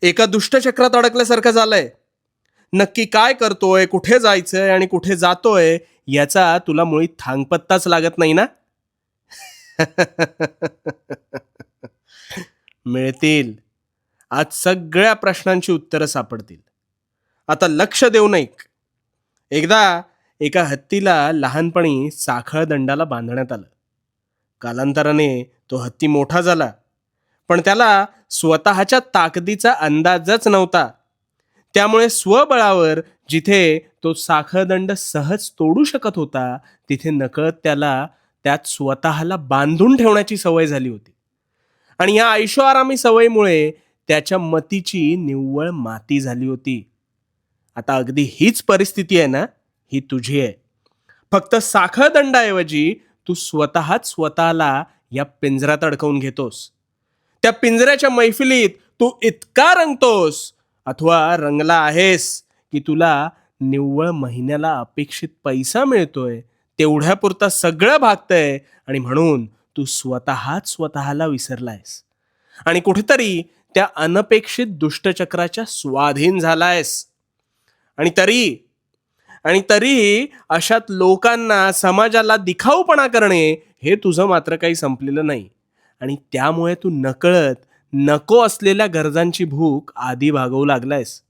एका दुष्टचक्रात अडकल्यासारखं झालंय. नक्की काय करतोय, कुठे जायचंय आणि कुठे जातोय याचा तुला मुळी थांगपत्ताच लागत नाही ना? मिळतील. आज सगळ्या प्रश्नांची उत्तरं सापडतील. आता लक्ष देऊ ऐक. एकदा एका हत्तीला लहानपणी साखळ दंडाला बांधण्यात आलं. कालांतराने तो हत्ती मोठा झाला, पण त्याला स्वतःच्या ताकदीचा अंदाजच नव्हता. त्यामुळे स्वबळावर जिथे तो साखळदंड सहज तोडू शकत होता, तिथे नकळत त्याला त्यात स्वतःला बांधून ठेवण्याची सवय झाली होती. आणि या ऐशोआरामी सवयीमुळे त्याच्या मतीची निव्वळ माती झाली होती. आता अगदी हीच परिस्थिती आहे ना, ही तुझी आहे. फक्त साखळदंडाऐवजी तू स्वतःच स्वतःला या पिंजऱ्यात अडकवून घेतोस. त्या पिंजऱ्याच्या मैफिलीत तू इतका रंगतोस अथवा रंगला आहेस की तुला निव्वळ महिन्याला अपेक्षित पैसा मिळतोय, तेवढ्यापुरता सगळं भागतंय आणि म्हणून तू स्वतःच स्वतःला विसरलायस आणि कुठेतरी त्या अनपेक्षित दुष्टचक्राच्या स्वाधीन झालायस. आणि तरी आणि तरीही अशात लोकांना, समाजाला दिखाऊपणा करणे हे तुझं मात्र काही संपलेलं नाही. आणि त्यामुळे तू नकळत नको असलेल्या गरजांची भूक आधी भागवू लागलायस.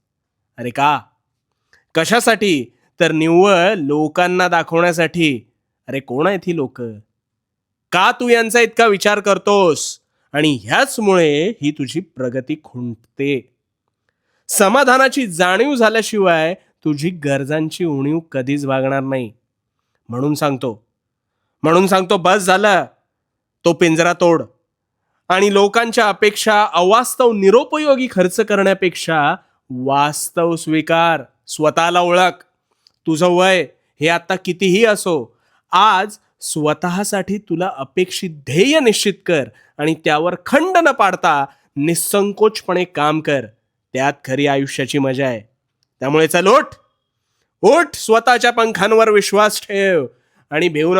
अरे का? कशासाठी? तर निव्वळ लोकांना दाखवण्यासाठी. अरे कोण आहेत ही लोक? का तू यांचा इतका विचार करतोस? आणि ह्याचमुळे ही तुझी प्रगती खुंटते. समाधानाची जाणीव झाल्याशिवाय तुझी गरजांची उणीव कधीच भागणार नाही. म्हणून सांगतो म्हणून सांगतो बस झालं. तो पिंजरा तोड आणि लोकांच्या अपेक्षा, अवास्तव निरुपयोगी खर्च करण्यापेक्षा वास्तव स्वीकार. स्वतःला ओळख. तुझं वय हे आता कितीही असो, आज स्वतःसाठी तुला अपेक्षित ध्येय निश्चित कर आणि त्यावर खंड न पाडता निसंकोचपणे काम कर. त्यात खरी आयुष्याची मजा आहे. त्यामुळे चल उठ. उठ, स्वतःच्या पंखांवर विश्वास ठेव आणि भिवू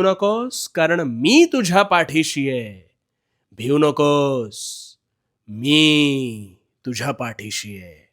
नकोस, कारण मी तुझ्या पाठीशी आहे. भिवू नकोस, मी तुझ्या पाठीशी आहे.